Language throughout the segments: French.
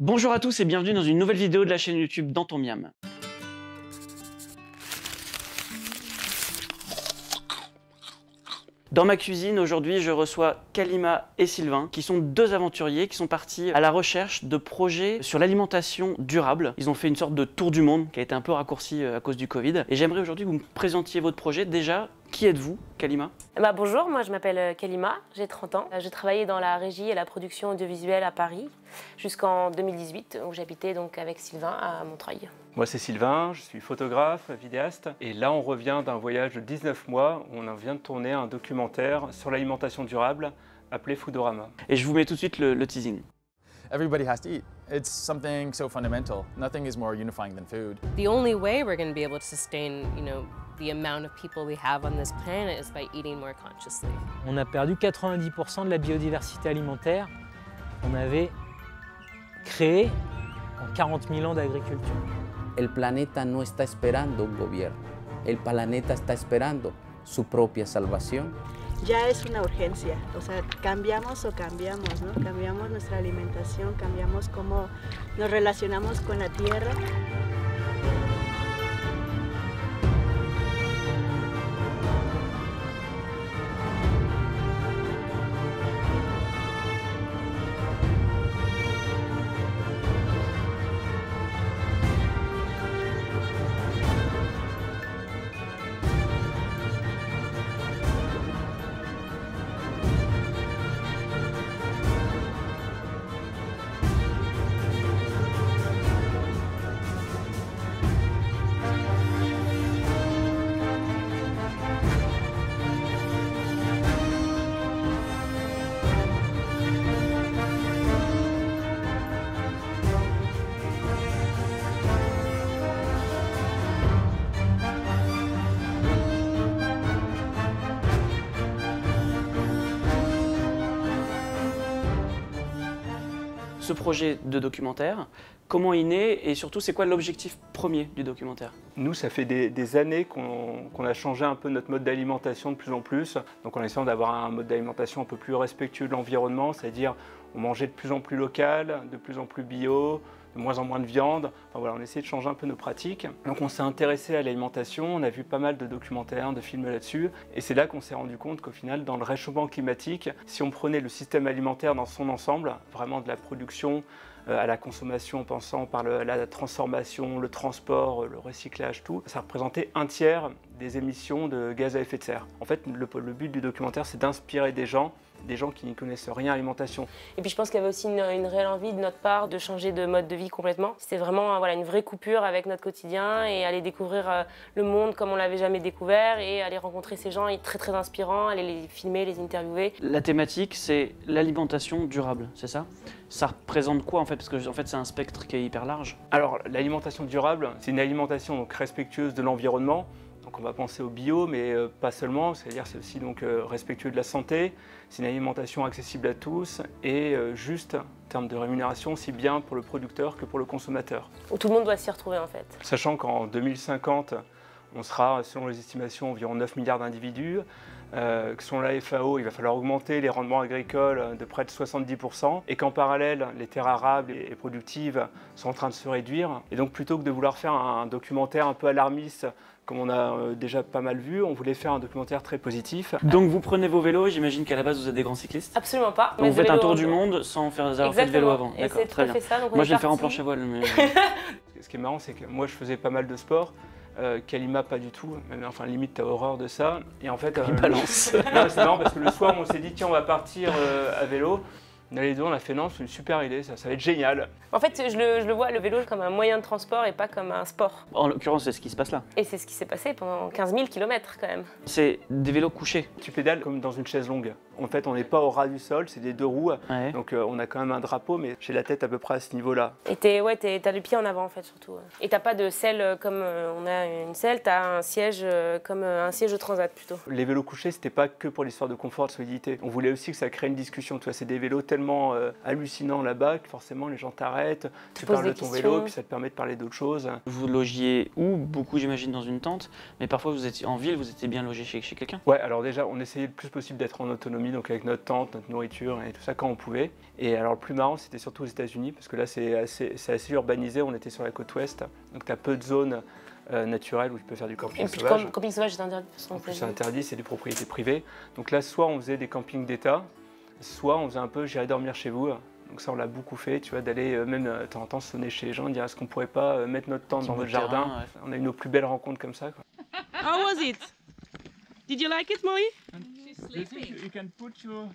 Bonjour à tous et bienvenue dans une nouvelle vidéo de la chaîne YouTube Dans ton Miam. Dans ma cuisine, aujourd'hui, je reçois Kalima et Sylvain, qui sont deux aventuriers qui sont partis à la recherche de projets sur l'alimentation durable. Ils ont fait une sorte de tour du monde qui a été un peu raccourci à cause du Covid. Et j'aimerais aujourd'hui que vous me présentiez votre projet. Déjà, qui êtes-vous, Kalima? Bonjour, moi je m'appelle Kalima, j'ai 30 ans. J'ai travaillé dans la régie et la production audiovisuelle à Paris jusqu'en 2018, où j'habitais donc avec Sylvain à Montreuil. Moi c'est Sylvain, je suis photographe, vidéaste et là on revient d'un voyage de 19 mois où on vient de tourner un documentaire sur l'alimentation durable appelé Foodorama. Et je vous mets tout de suite le teasing. Everybody has to eat. It's something so fundamental. Nothing is more unifying than food. The only way we're going to be able to sustain, the amount of people we have on this planet is by eating more consciously. On a perdu 90% de la biodiversité alimentaire qu'on avait créée en 40 000 ans d'agriculture. El planeta no está esperando un gobierno. El planeta está esperando su propia salvación. Ya es una urgencia, o sea, cambiamos o cambiamos, ¿no? Cambiamos nuestra alimentación, cambiamos cómo nos relacionamos con la tierra. Ce projet de documentaire, comment il naît et surtout c'est quoi l'objectif premier du documentaire? Nous ça fait des années qu'on a changé un peu notre mode d'alimentation de plus en plus, donc en essayant d'avoir un mode d'alimentation un peu plus respectueux de l'environnement, c'est-à-dire on mangeait de plus en plus local, de plus en plus bio, de moins en moins de viande. Enfin, voilà, on essayait de changer un peu nos pratiques. Donc on s'est intéressé à l'alimentation, on a vu pas mal de documentaires, de films là-dessus. Et c'est là qu'on s'est rendu compte qu'au final, dans le réchauffement climatique, si on prenait le système alimentaire dans son ensemble, vraiment de la production à la consommation, en passant par la transformation, le transport, le recyclage, tout, ça représentait un tiers des émissions de gaz à effet de serre. En fait, le but du documentaire, c'est d'inspirer des gens qui n'y connaissent rien à l'alimentation. Et puis je pense qu'il y avait aussi une réelle envie de notre part de changer de mode de vie complètement. C'était vraiment une vraie coupure avec notre quotidien et aller découvrir le monde comme on l'avait jamais découvert et aller rencontrer ces gens très très inspirants, aller les filmer, les interviewer. La thématique c'est l'alimentation durable, c'est ça? Ça représente quoi en fait? Parce que en fait, c'est un spectre qui est hyper large. Alors l'alimentation durable, c'est une alimentation donc respectueuse de l'environnement. Donc on va penser au bio, mais pas seulement, c'est-à-dire c'est aussi donc respectueux de la santé, c'est une alimentation accessible à tous et juste en termes de rémunération, aussi bien pour le producteur que pour le consommateur. Où tout le monde doit s'y retrouver en fait. Sachant qu'en 2050, on sera, selon les estimations, environ 9 milliards d'individus. Selon la FAO, il va falloir augmenter les rendements agricoles de près de 70% et qu'en parallèle, les terres arables et productives sont en train de se réduire. Et donc plutôt que de vouloir faire un documentaire un peu alarmiste, comme on a déjà pas mal vu, on voulait faire un documentaire très positif. Donc vous prenez vos vélos, j'imagine qu'à la base vous êtes des grands cyclistes? Absolument pas. Donc vous faites un tour du monde sans avoir fait de vélo avant? D'accord, très bien. Ça, moi je vais le faire en planche à voile. Mais... Ce qui est marrant, c'est que moi je faisais pas mal de sport. Kalima pas du tout, enfin limite t'as horreur de ça. Et en fait, il balance. Non, c'est marrant parce que le soir on s'est dit tiens on va partir à vélo. On a les deux, on a fait non, c'est une super idée, ça va être génial. En fait, je le vois, le vélo, comme un moyen de transport et pas comme un sport. En l'occurrence, c'est ce qui se passe là. Et c'est ce qui s'est passé pendant 15 000 km quand même. C'est des vélos couchés. Tu pédales comme dans une chaise longue. En fait, on n'est pas au ras du sol, c'est des deux roues. Ouais. Donc on a quand même un drapeau, mais j'ai la tête à peu près à ce niveau-là. Et t'as le pied en avant en fait surtout. Et t'as pas de selle comme on a une selle, t'as un siège comme un siège de transat plutôt. Les vélos couchés, c'était pas que pour l'histoire de confort, de solidité. On voulait aussi que ça crée une discussion. Tu vois, c'est des vélos tellement hallucinants là-bas que forcément les gens t'arrêtent, tu parles de ton vélo, puis ça te permet de parler d'autres choses. Vous logiez où? Beaucoup j'imagine dans une tente, mais parfois vous étiez en ville, vous étiez bien logé chez quelqu'un? Ouais, alors déjà on essayait le plus possible d'être en autonomie. dormi donc avec notre tente, notre nourriture et tout ça quand on pouvait. Et alors le plus marrant, c'était surtout aux États-Unis, parce que là c'est assez urbanisé, on était sur la côte ouest, donc tu as peu de zones naturelles où tu peux faire du camping sauvage. Et puis camping sauvage, c'est interdit. En plus c'est interdit, c'est des propriétés privées. Donc là, soit on faisait des campings d'État, soit on faisait un peu j'irai dormir chez vous. Donc ça, on l'a beaucoup fait, tu vois, d'aller même de temps en temps sonner chez les gens, dire est-ce qu'on pourrait pas mettre notre tente dans votre jardin. Ouais. On a eu nos plus belles rencontres comme ça, quoi. How was it? Did you like it, Molly? She's sleeping. You can put your...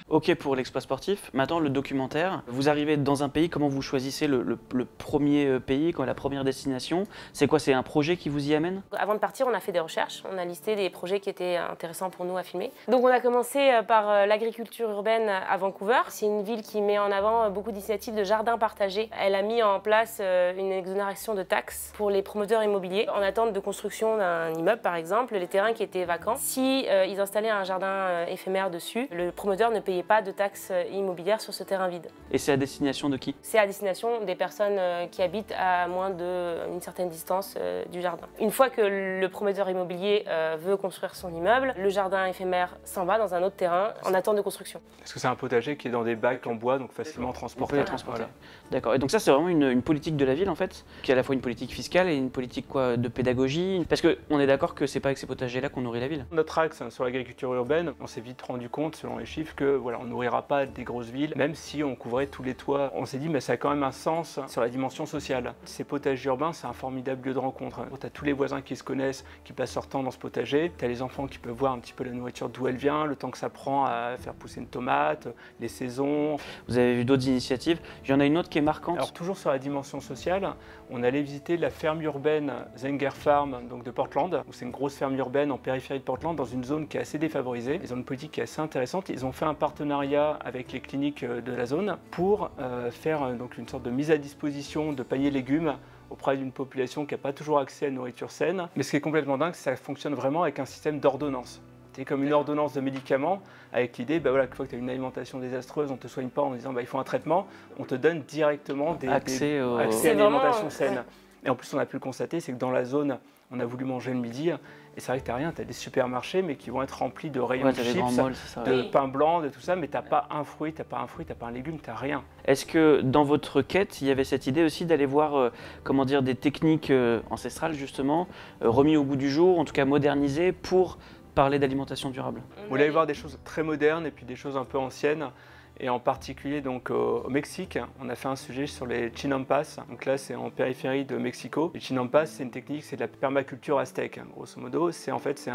Ok pour l'exploit sportif. Maintenant le documentaire. Vous arrivez dans un pays, comment vous choisissez le premier pays, la première destination? C'est quoi, c'est un projet qui vous y amène? Avant de partir, on a fait des recherches, on a listé des projets qui étaient intéressants pour nous à filmer. Donc on a commencé par l'agriculture urbaine à Vancouver. C'est une ville qui met en avant beaucoup d'initiatives de jardins partagés. Elle a mis en place une exonération de taxes pour les promoteurs immobiliers en attente de construction d'un immeuble par exemple, les terrains qui étaient vacants. Si ils installaient un jardin éphémère dessus, le promoteur ne payait pas de taxes immobilières sur ce terrain vide. Et c'est à destination de qui? C'est à destination des personnes qui habitent à moins d'une certaine distance du jardin. Une fois que le promoteur immobilier veut construire son immeuble, le jardin éphémère s'en va dans un autre terrain en attente de construction. Parce que c'est un potager qui est dans des bacs en bois, donc facilement transportable. Voilà. D'accord. Et donc ça, c'est vraiment une politique de la ville en fait, qui est à la fois une politique fiscale et une politique de pédagogie. Parce qu'on est d'accord que c'est pas avec ces potagers-là qu'on nourrit la ville. Notre axe sur l'agriculture urbaine, on s'est vite rendu compte, selon les chiffres, que voilà, on nourrira pas des grosses villes, même si on couvrait tous les toits. On s'est dit, mais ça a quand même un sens sur la dimension sociale. Ces potagers urbains, c'est un formidable lieu de rencontre. Tu as tous les voisins qui se connaissent, qui passent leur temps dans ce potager. Tu as les enfants qui peuvent voir un petit peu la nourriture d'où elle vient, le temps que ça prend à faire pousser une tomate, les saisons. Vous avez vu d'autres initiatives. Il y en a une autre qui est marquante. Alors toujours sur la dimension sociale, on allait visiter la ferme urbaine Zenger Farm donc de Portland, où c'est une grosse ferme urbaine en périphérie de Portland, dans une zone qui est assez défavorisée. Ils ont une politique qui est assez intéressante. Ils ont fait un partenariat avec les cliniques de la zone pour faire donc une sorte de mise à disposition de paniers légumes auprès d'une population qui n'a pas toujours accès à une nourriture saine. Mais ce qui est complètement dingue, c'est que ça fonctionne vraiment avec un système d'ordonnance. C'est comme une ordonnance de médicaments, avec l'idée, bah voilà, une fois que tu as une alimentation désastreuse, on ne te soigne pas en disant bah, il faut un traitement, on te donne directement accès à l'alimentation saine. Ouais. Et en plus, on a pu le constater, c'est que dans la zone, on a voulu manger le midi, et c'est vrai que tu n'as rien, tu as des supermarchés, mais qui vont être remplis de rayons de chips, de pain blanc, de tout ça, mais tu n'as pas un fruit, tu n'as pas un légume, tu n'as rien. Est-ce que dans votre quête, il y avait cette idée aussi d'aller voir comment dire, des techniques ancestrales, justement, remises au goût du jour, en tout cas modernisées, pour parler d'alimentation durable? Vous allez voir des choses très modernes et puis des choses un peu anciennes. Et en particulier donc, au Mexique, on a fait un sujet sur les chinampas. Donc là, c'est en périphérie de Mexico. Les chinampas, c'est une technique, c'est de la permaculture aztèque, grosso modo. C'est en fait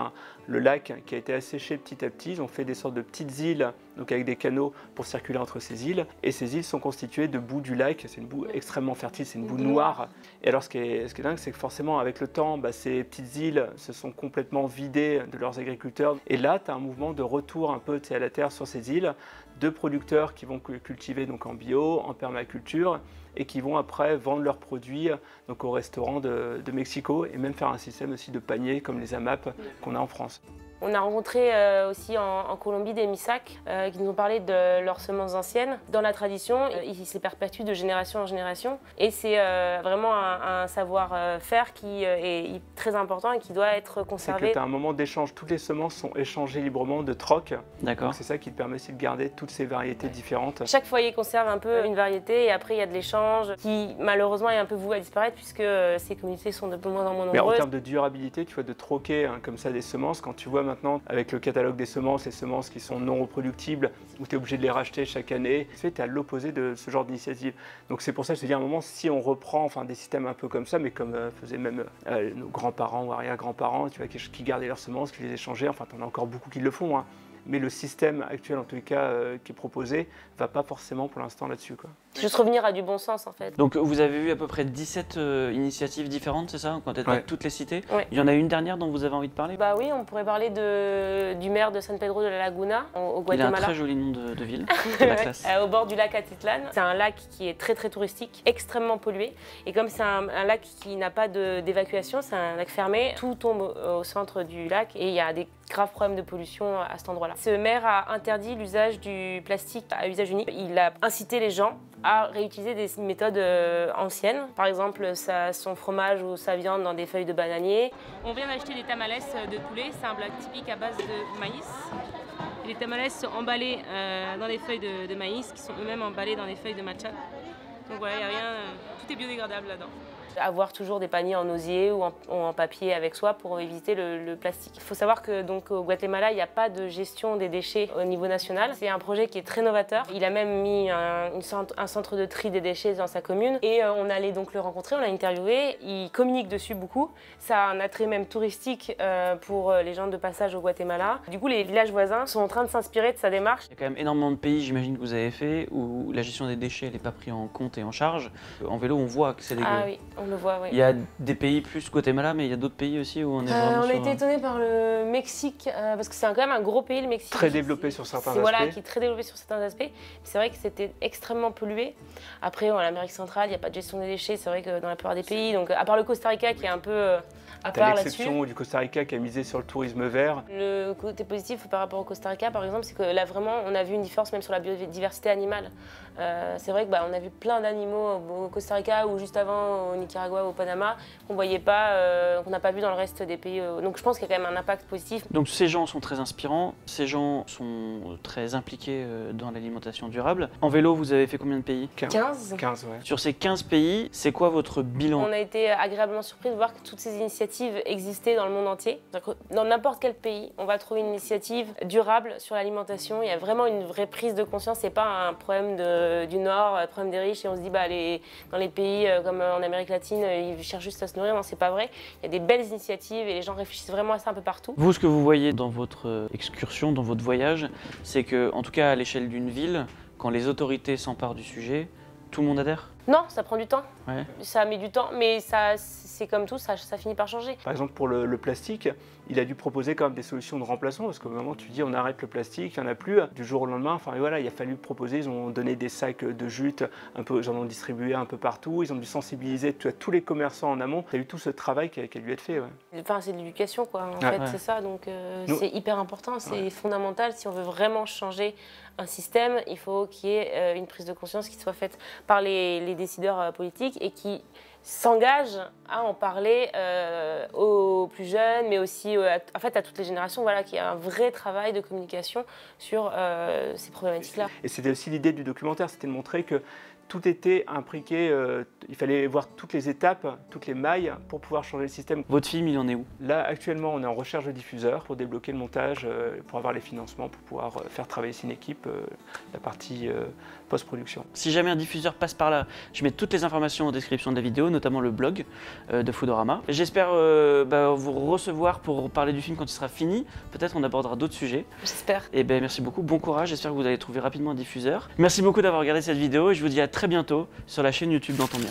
le lac qui a été asséché petit à petit. Ils ont fait des sortes de petites îles, donc avec des canaux pour circuler entre ces îles. Et ces îles sont constituées de boue du lac. C'est une boue extrêmement fertile, c'est une boue noire. Et alors, ce qui est dingue, c'est que forcément, avec le temps, ces petites îles se sont complètement vidées de leurs agriculteurs. Et là, tu as un mouvement de retour un peu à la terre sur ces îles, de producteurs qui vont cultiver donc en bio, en permaculture, et qui vont après vendre leurs produits donc aux restaurants de Mexico, et même faire un système aussi de paniers comme les AMAP qu'on a en France. On a rencontré aussi en Colombie des Misak qui nous ont parlé de leurs semences anciennes. Dans la tradition, ils se perpétuent de génération en génération et c'est vraiment un savoir-faire qui est très important et qui doit être conservé. C'est que tu as un moment d'échange, toutes les semences sont échangées librement, de troc. D'accord. C'est ça qui te permet aussi de garder toutes ces variétés différentes. Chaque foyer conserve un peu une variété et après il y a de l'échange qui malheureusement est un peu voué à disparaître puisque ces communautés sont de moins en moins nombreuses. Mais en termes de durabilité, tu vois, de troquer comme ça des semences, quand tu vois maintenant avec le catalogue des semences, les semences qui sont non reproductibles, où tu es obligé de les racheter chaque année, tu es à l'opposé de ce genre d'initiative. Donc c'est pour ça que je te dis à un moment, si on reprend des systèmes un peu comme ça, mais comme faisaient même nos grands-parents ou arrière-grands-parents, tu vois, qui gardaient leurs semences, qui les échangeaient, enfin tu en as encore beaucoup qui le font, hein. Mais le système actuel, en tous les cas, qui est proposé, ne va pas forcément pour l'instant là-dessus, quoi. Juste revenir à du bon sens, en fait. Donc vous avez eu à peu près 17 initiatives différentes, c'est ça? Quand ouais. Toutes les cités. Ouais. Il y en a une dernière dont vous avez envie de parler? Bah oui, on pourrait parler du maire de San Pedro de la Laguna, au Guatemala. Il a un très joli nom de ville, c'est la classe. Au bord du lac Atitlan. C'est un lac qui est très très touristique, extrêmement pollué. Et comme c'est un lac qui n'a pas d'évacuation, c'est un lac fermé, tout tombe au centre du lac et il y a des graves problèmes de pollution à cet endroit-là. Ce maire a interdit l'usage du plastique à usage unique. Il a incité les gens à réutiliser des méthodes anciennes. Par exemple, son fromage ou sa viande dans des feuilles de bananier. On vient d'acheter des tamales de poulet, c'est un plat typique à base de maïs. Et les tamales sont emballés dans des feuilles de maïs qui sont eux-mêmes emballées dans des feuilles de matcha. Donc voilà, il n'y a rien, tout est biodégradable là-dedans. Avoir toujours des paniers en osier ou en papier avec soi pour éviter le plastique. Il faut savoir que donc, au Guatemala, il n'y a pas de gestion des déchets au niveau national. C'est un projet qui est très novateur. Il a même mis un centre de tri des déchets dans sa commune et on allait donc le rencontrer, on l'a interviewé. Il communique dessus beaucoup. Ça a un attrait même touristique pour les gens de passage au Guatemala. Du coup, les villages voisins sont en train de s'inspirer de sa démarche. Il y a quand même énormément de pays, j'imagine, que vous avez fait où la gestion des déchets n'est pas prise en compte et en charge. En vélo, on voit que c'est dégueu. Ah oui, on le voit, oui. Il y a des pays plus Guatemala, mais il y a d'autres pays aussi où on est vraiment on a été étonné par le Mexique, parce que c'est quand même un gros pays, le Mexique. Très développé sur certains aspects. Voilà, qui est très développé sur certains aspects. C'est vrai que c'était extrêmement pollué. Après, en Amérique centrale, il n'y a pas de gestion des déchets, c'est vrai que dans la plupart des pays, donc à part le Costa Rica qui est un peu à part là-dessus. L'exception du Costa Rica qui a misé sur le tourisme vert. Le côté positif par rapport au Costa Rica, par exemple, c'est que là vraiment, on a vu une différence même sur la biodiversité animale. C'est vrai qu'on a vu plein d'animaux au Costa Rica ou juste avant au Nicaragua ou au Panama qu'on voyait pas, qu'on n'a pas vu dans le reste des pays. Donc je pense qu'il y a quand même un impact positif. Donc ces gens sont très inspirants, ces gens sont très impliqués dans l'alimentation durable. En vélo, vous avez fait combien de pays? 15. 15, ouais. Sur ces 15 pays, c'est quoi votre bilan? On a été agréablement surpris de voir que toutes ces initiatives existaient dans le monde entier. Dans n'importe quel pays, on va trouver une initiative durable sur l'alimentation. Il y a vraiment une vraie prise de conscience. C'est pas un problème du Nord, un problème des riches et on se dit dans les pays comme en Amérique latine, ils cherchent juste à se nourrir. Non, c'est pas vrai. Il y a des belles initiatives et les gens réfléchissent vraiment à ça un peu partout. Vous, ce que vous voyez dans votre excursion, dans votre voyage, c'est que, en tout cas à l'échelle d'une ville, quand les autorités s'emparent du sujet, tout le monde adhère? Non, ça prend du temps. Ouais. Ça met du temps, mais c'est comme tout, ça finit par changer. Par exemple, pour le plastique, il a dû proposer quand même des solutions de remplacement parce qu'au moment où tu dis on arrête le plastique, il n'y en a plus, du jour au lendemain, enfin voilà, il a fallu proposer, ils ont donné des sacs de jute, ils en ont distribué un peu partout, ils ont dû sensibiliser tous les commerçants en amont. Il y a eu tout ce travail qui a dû être fait. Ouais. Enfin, c'est de l'éducation, quoi, en fait, c'est ça, donc c'est hyper important, c'est fondamental. Si on veut vraiment changer un système, il faut qu'il y ait une prise de conscience qui soit faite par les décideurs politiques et qui s'engagent à en parler aux plus jeunes, mais aussi en fait, à toutes les générations, voilà, qu'il y a un vrai travail de communication sur ces problématiques-là. Et c'était aussi l'idée du documentaire, c'était de montrer que tout était imbriqué, il fallait voir toutes les étapes, toutes les mailles pour pouvoir changer le système. Votre film, il en est où? Là, actuellement, on est en recherche de diffuseurs pour débloquer le montage, pour avoir les financements, pour pouvoir faire travailler une équipe, la partie post-production. Si jamais un diffuseur passe par là, je mets toutes les informations en description de la vidéo, notamment le blog de Foodorama. J'espère vous recevoir pour parler du film quand il sera fini. Peut-être on abordera d'autres sujets. J'espère. Et merci beaucoup, bon courage, j'espère que vous allez trouver rapidement un diffuseur. Merci beaucoup d'avoir regardé cette vidéo et je vous dis à très bientôt sur la chaîne YouTube d'Entends Miam.